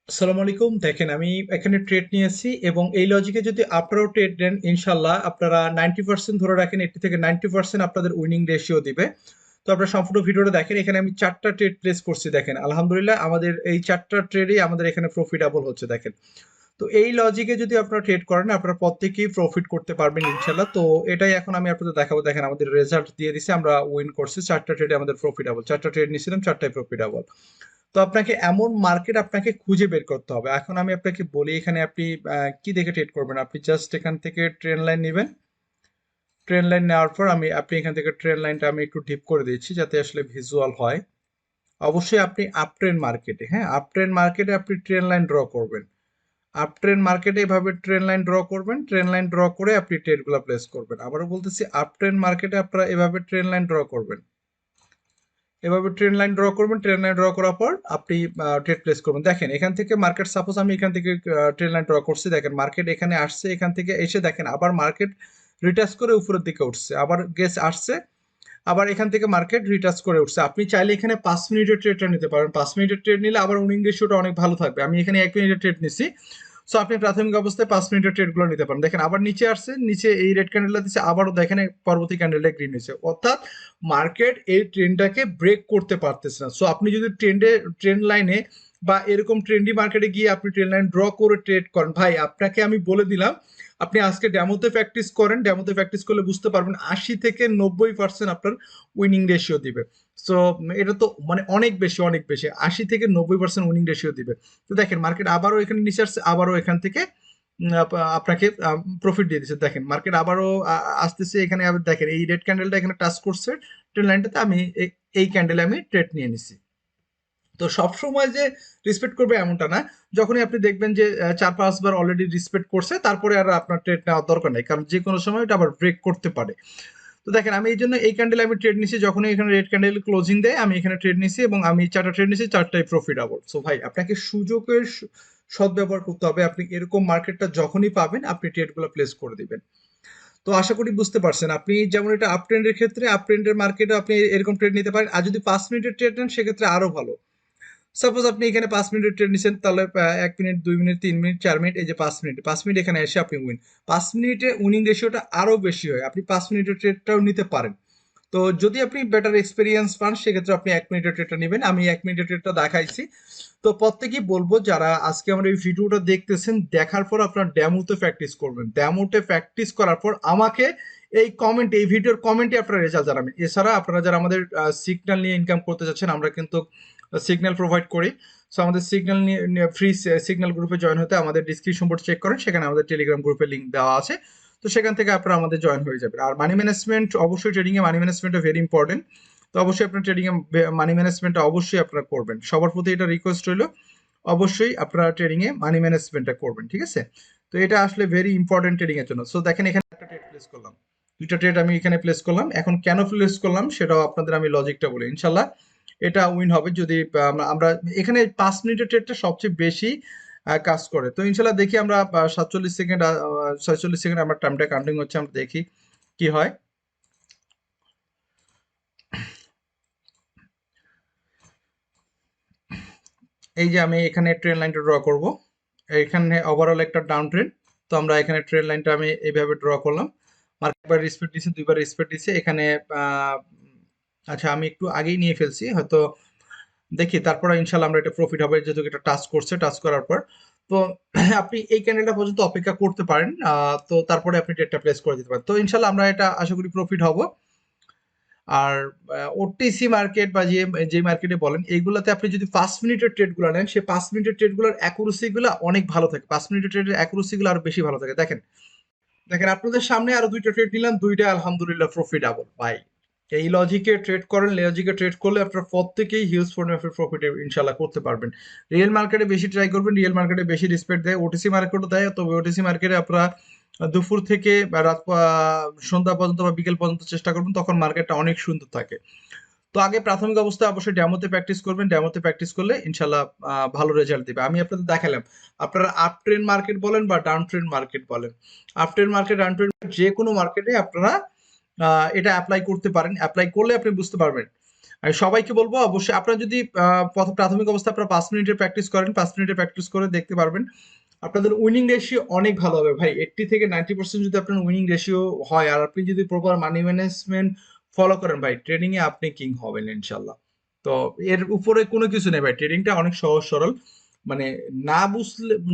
আসসালামু আলাইকুম। দেখেন আমি এখানে ট্রেড নিয়েছি এবং এই লজিকে যদি আপনারাও ট্রেড নেন ইনশাল্লাহ আপনারা 90% ধরে রাখেন, 80 থেকে 90% আপনাদের উইনিং রেশিও দিবে। তো আপনারা সম্পূর্ণ ভিডিওটা দেখেন। এখানে আমি 4টা ট্রেড প্লেস করছি। দেখেন আলহামদুলিল্লাহ আমাদের এই 4টা ট্রেডেই আমাদের এখানে প্রফিটেবল হচ্ছে দেখেন। তো এই লজিকে যদি আপনারা ট্রেড করেন আপনারা প্রত্যেকেই প্রফিট করতে পারবেন ইনশাল্লাহ। তো এটাই এখন আমি আপনাদের দেখাবো। দেখেন আমাদের রেজাল্ট দিয়ে দিছে, আমরা উইন করছি 4টা ট্রেডে, আমাদের প্রফিটেবল। 4টা ট্রেড নিয়েছিলাম, 4টাই প্রফিটেবল। তো আপনাকে এমন মার্কেট আপনাকে খুঁজে বের করতে হবে। এখন আমি আপনাকে বলি এখানে আপনি কি দেখে ট্রেড করবেন। আপনি জাস্ট এখান থেকে ট্রেন লাইন নেবেন। ট্রেন লাইন নেওয়ার পর আপনি এখান থেকে ট্রেন লাইনটা আমি একটু ডিপ করে দিচ্ছি যাতে আসলে ভিজুয়াল হয়। অবশ্যই আপনি আপ ট্রেন মার্কেটে, হ্যাঁ, আপ ট্রেন মার্কেটে আপনি ট্রেন লাইন ড্র করবেন। আপ ট্রেন মার্কেটে এভাবে ট্রেন লাইন ড্র করবেন। ট্রেন লাইন ড্র করে আপনি ট্রেডগুলো প্লেস করবেন। আবারও বলতেছি, আপ ট্রেন মার্কেটে আপনারা এভাবে ট্রেন লাইন ড্র করবেন। এভাবে ট্রেন লাইন ড্র করবেন। ট্রেন লাইন ড্র করার পর আপনি ট্রেড প্লেস করবেন। দেখেন এখান থেকে মার্কেট, সাপোজ আমি এখান থেকে ট্রেন লাইন ড্র করছি, দেখেন মার্কেট এখানে আসছে, এখান থেকে এসে দেখেন আবার মার্কেট রিটাচ করে উপরের দিকে উঠছে, আবার গেস আসছে, আবার এখান থেকে মার্কেট রিটাচ করে উঠছে। আপনি চাইলে এখানে 5 মিনিটের ট্রেডটা নিতে পারেন। 5 মিনিটের ট্রেড নিলে আবার উইনিং রেশিওটা অনেক ভালো থাকবে। আমি এখানে 1 মিনিটের ট্রেড নিছি। সো আপনি প্রাথমিক অবস্থায় 5 মিনিটের ট্রেডগুলো নিতে পারেন। দেখেন আবার নিচে আসছে, নিচে এই রেড ক্যান্ডেলটা দিচ্ছে, আবারও দেখেন পরবর্তী ক্যান্ডেলটা গ্রিন হয়েছে। অর্থাৎ মার্কেট এই ট্রেন্ডটাকে ব্রেক করতে পারতেছে না। সো আপনি যদি ট্রেন্ড লাইনে বা এরকম ট্রেন্ডি মার্কেটে গিয়ে আপনি ট্রেন্ড লাইন ড্র করে ট্রেড করেন, ভাই আপনাকে আমি বলে দিলাম, আপনি আজকে ডেমোতে প্র্যাকটিস করেন। ডেমোতে প্র্যাকটিস করলে বুঝতে পারবেন 80 থেকে 90% আপনার উইনিং রেশিও দিবে। সো এটা তো মানে অনেক বেশি, অনেক বেশি। 80 থেকে 90% উইনিং রেশিও দিবে। তো দেখেন মার্কেট আবারও এখানে নিচে আসছে, আবারও এখান থেকে আপনাকে প্রফিট দিয়ে দিচ্ছে। দেখেন মার্কেট আবারও আসতেছে, এখানে আবার দেখেন এই রেড ক্যান্ডেলটা এখানে টাচ করছে ট্রেন লাইনটাতে, আমি এই ক্যান্ডেলে আমি ট্রেড নিয়ে নিছি। তো সবসময় যে রেসপেক্ট করবে এমনটা না। যখনই আপনি দেখবেন যে 4-5 বার অলরেডি রেসপেক্ট করছে, তারপরে আর আপনার ট্রেড নেওয়ার দরকার নেই, কারণ যে কোনো সময় এটা আবার ব্রেক করতে পারে। তো দেখেন আমি এই জন্য এই ক্যান্ডেল আমি ট্রেড নিছি। যখনই এখানে রেড ক্যান্ডেল ক্লোজিং দেয় আমি এখানে ট্রেড নিছি এবং আমি 4টা ট্রেড নিছি, 4টাই প্রফিটেবল। সো ভাই আপনাকে সুযোগের সদ্ব্যবহার করতে হবে। আপনি এরকম মার্কেটটা যখনই পাবেন আপনি ট্রেডগুলো প্লেস করে দিবেন। তো আশা করি বুঝতে পারছেন। আপনি যেমন এটা আপ ট্রেন্ডের ক্ষেত্রে, আপ ট্রেন্ডের মার্কেটে আপনি এরকম ট্রেড নিতে পারেন। আর যদি 5 মিনিটের ট্রেড নেন সেক্ষেত্রে আরো ভালো। সাপোজ আপনি এখানে 5 মিনিটের ট্রেড নিচ্ছেন, তাহলে 1 মিনিট, 2 মিনিট, 3 মিনিট, 4 মিনিট, এই যে 5 মিনিট, 5 মিনিট এখানে এসে আপনি উইন। 5 মিনিটে উইনিং রেশিওটা আরো বেশি হয়। আপনি 5 মিনিটের ট্রেডটাও নিতে পারেন। তো যদি আপনি বেটার এক্সপিরিয়েন্স পান সেক্ষেত্রে আপনি 1 মিনিটের ট্রেডটা নেবেন। আমি 1 মিনিটের ট্রেডটা দেখাইছি। তো প্রত্যেকেই বলবো যারা আজকে আমার এই ভিডিওটা দেখতেছেন, দেখার পর আপনার ডেমোতে প্র্যাকটিস করবেন। ডেমোতে প্র্যাকটিস করার পর আমাকে এই কমেন্ট, এই ভিডিওর কমেন্টে আপনারা রেজাল্ট জানাবেন। এছাড়া আপনারা যারা আমাদের সিগন্যাল নিয়ে ইনকাম করতে চাচ্ছেন, আমরা কিন্তু সিগন্যাল প্রোভাইড করি। সো আমাদের সিগন্যাল নিয়ে ফ্রি সিগন্যাল গ্রুপে জয়েন হতে আমাদের ডিসক্রিপশন বোর্ড চেক করেন, সেখানে আমাদের টেলিগ্রাম গ্রুপের লিঙ্ক দেওয়া আছে। তো সেখান থেকে আপনারা আমাদের জয়েন হয়ে যাবেন। আর মানি ম্যানেজমেন্ট, অবশ্যই ট্রেডিং এ মানি ম্যানেজমেন্টটা ভেরি ইম্পর্টেন্ট। তো অবশ্যই আপনার ট্রেডিং এ মানি ম্যানেজমেন্টটা অবশ্যই আপনারা করবেন। সবার প্রতি এটা রিকোয়েস্ট রইল, অবশ্যই আপনারা ট্রেডিং এ মানি ম্যানেজমেন্টটা করবেন, ঠিক আছে? তো এটা আসলে ভেরি ইম্পর্টেন্ট ট্রেডিং এর জন্য। সো দেখেন এখানে একটা ট্রেড প্লেস করলাম, 2টা ট্রেড আমি এখানে প্লেস করলাম। এখন কেন প্লেস করলাম সেটাও আপনাদের আমি লজিকটা বলি। ইনশাল্লাহ এটা উইন হবে যদি আমরা এখানে 5 মিনিটের ট্রেডটা সবচেয়ে বেশি কাজ করে। তো ইনশাল্লাহ দেখি আমরা 47 সেকেন্ড, 46 সেকেন্ড আমার টাইমটা কাউন্টিং হচ্ছে, আমরা দেখি কি হয়। এই যে আমি এখানে ট্রেন লাইনটা ড্র করব, এখানে ওভারঅল একটা ডাউন ট্রেন। তো আমরা এখানে ট্রেন লাইনটা আমি এইভাবে ড্র করলাম। মার্কেট একবার রেসপেক্ট দিছে, 2বার রেসপেক্ট দিছে এখানে। আহ, আচ্ছা আমি একটু আগেই নিয়ে ফেলছি হয়তো, দেখি তারপরে ইনশাল্লাহ আমরা এটা প্রফিট হবে যেহেতু এটা টাচ করছে। টাচ করার পর তো আপনি এই ক্যান্ডেলটা পর্যন্ত অপেক্ষা করতে পারেন। তো তারপরে আপনি ট্রেডটা প্লেস করে দিতে পারেন। তো ইনশাল্লাহ আমরা এটা আশা করি প্রফিট হব। আর ওটিসি মার্কেট বা যে মার্কেটে বলেন, এইগুলাতে আপনি যদি 5 মিনিটের ট্রেডগুলো নেন, সেই 5 মিনিটের ট্রেডগুলোর অ্যাকুরেসি গুলো অনেক ভালো থাকে। 5 মিনিটের ট্রেডের অ্যাকুরেসি গুলো আরো বেশি ভালো থাকে। দেখেন, দেখেন আপনাদের সামনে আরো 2টা ট্রেড নিলাম, 2টাই আলহামদুলিল্লাহ প্রফিটেবল। ভাই এই লজিকে ট্রেড করেন, লজিকে ট্রেড করলে আপনার প্রত্যেকেই হিউজ পরিমাণে প্রফিট ইনশাল্লাহ করতে পারবেন। রিয়েল মার্কেটে বেশি ট্রাই করবেন, রিয়েল মার্কেটে বেশি রেসপেক্ট দেয়। ওটিসি মার্কেটও দেয়, তবে ওটিসি মার্কেটে আপনারা দুপুর থেকে বা রাত সন্ধ্যা পর্যন্ত বা বিকেল পর্যন্ত চেষ্টা করবেন, তখন মার্কেটটা অনেক সুন্দর থাকে। তো আগে প্রাথমিক অবস্থায় অবশ্যই ডেমোতে প্র্যাকটিস করবেন। ডেমোতে প্র্যাকটিস করলে ইনশাল্লাহ ভালো রেজাল্ট দিবে। আমি আপনাদের দেখালাম, আপনারা আপ ট্রেন্ড মার্কেট বলেন বা ডাউন ট্রেন্ড মার্কেট বলেন, up trend market, down trend, যে কোনো মার্কেটে আপনারা এটা অ্যাপ্লাই করতে পারেন। অ্যাপ্লাই করলে আপনি বুঝতে পারবেন আমি সবাইকে বলবো অবশ্যই আপনারা যদি প্রাথমিক অবস্থায় আপনারা 5 মিনিটের প্র্যাকটিস করেন, 5 মিনিটের প্র্যাকটিস করে দেখতে পারবেন আপনাদের উইনিং রেশিও অনেক ভালো হবে ভাই। 80 থেকে 90% যদি আপনার উইনিং রেশিও হয় আর আপনি যদি প্রপার মানি ম্যানেজমেন্ট ফলো করেন ভাই, ট্রেডিং এ আপনি কিং হবেন ইনশাল্লাহ। তো এর উপরে কোনো কিছু নেই ভাই, ট্রেডিংটা অনেক সহজ সরল। মানে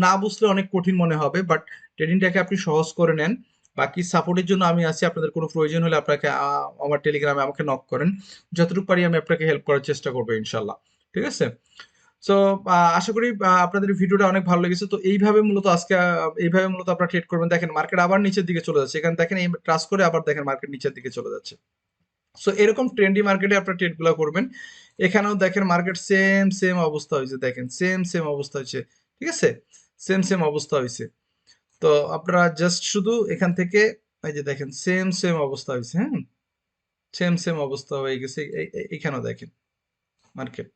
না বুঝলে অনেক কঠিন মনে হবে, বাট ট্রেডিংটাকে আপনি সহজ করে নেন। বাকি সাপোর্টের জন্য আমি আছি, আপনাদের কোনো প্রয়োজন হলে আপনাকে আমার টেলিগ্রামে আমাকে নক করেন, যতটুকু পারি আমি আপনাকে হেল্প করার চেষ্টা করবো ইনশাল্লাহ। ঠিক আছে? সো আশা করি আপনাদের ভিডিওটা অনেক ভালো লেগেছে। তো এইভাবে মূলত আপনারা ট্রেড করবেন। দেখেন মার্কেট আবার নিচের দিকে চলে যাচ্ছে, এখানে দেখেন এই ট্রাস করে আবার দেখেন মার্কেট নিচের দিকে চলে যাচ্ছে। সো এরকম ট্রেন্ডি মার্কেটে আপনারা ট্রেড গুলো করবেন। এখানেও দেখেন মার্কেট সেম সেম অবস্থা হয়েছে, দেখেন সেম সেম অবস্থা হয়েছে। ঠিক আছে, সেম সেম অবস্থা হয়েছে। তো আপনারা জাস্ট শুধু এখান থেকে এই যে দেখেন সেম সেম অবস্থা হয়েছে, হ্যাঁ, সেম সেম অবস্থা হয়ে গেছে। এখানেও দেখেন মার্কেট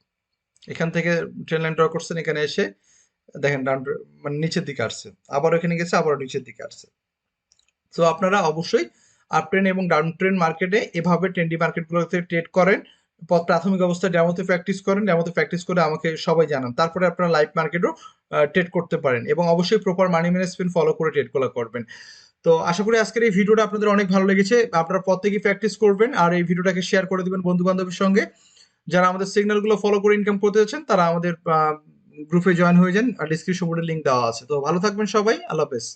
এখান থেকে ট্রেন লাইন ড্র করছেন, এখানে এসে দেখেন ডাউন, মানে নিচের দিকে আসছে, আবার এখানে গেছে, আবারও নিচের দিকে আসছে। তো আপনারা অবশ্যই আপ ট্রেন এবং ডাউন ট্রেন মার্কেটে এভাবে ট্রেন্ডি মার্কেটগুলোতে ট্রেড করেন। প্রাথমিক অবস্থায় ডেমোতে প্র্যাকটিস করেন, ডেমোতে প্র্যাকটিস করে আমাকে সবাই জানান, তারপরে আপনারা লাইভ মার্কেটও ট্রেড করতে পারেন এবং অবশ্যই প্রপার মানি ম্যানেজমেন্ট ফলো করে ট্রেডগুলো করবেন। তো আশা করি আজকের এই ভিডিওটা আপনাদের অনেক ভালো লেগেছে। আপনারা প্রত্যেকেই প্র্যাকটিস করবেন আর এই ভিডিওটাকে শেয়ার করে দিবেন বন্ধু বান্ধবের সঙ্গে। যারা আমাদের সিগন্যালগুলো ফলো করে ইনকাম করতে যাচ্ছেন তারা আমাদের গ্রুপে জয়েন হয়ে যান, আর ডিসক্রিপশন বোর্ডে লিংক দেওয়া আছে। তো ভালো থাকবেন সবাই, আল্লাহ হাফেজ।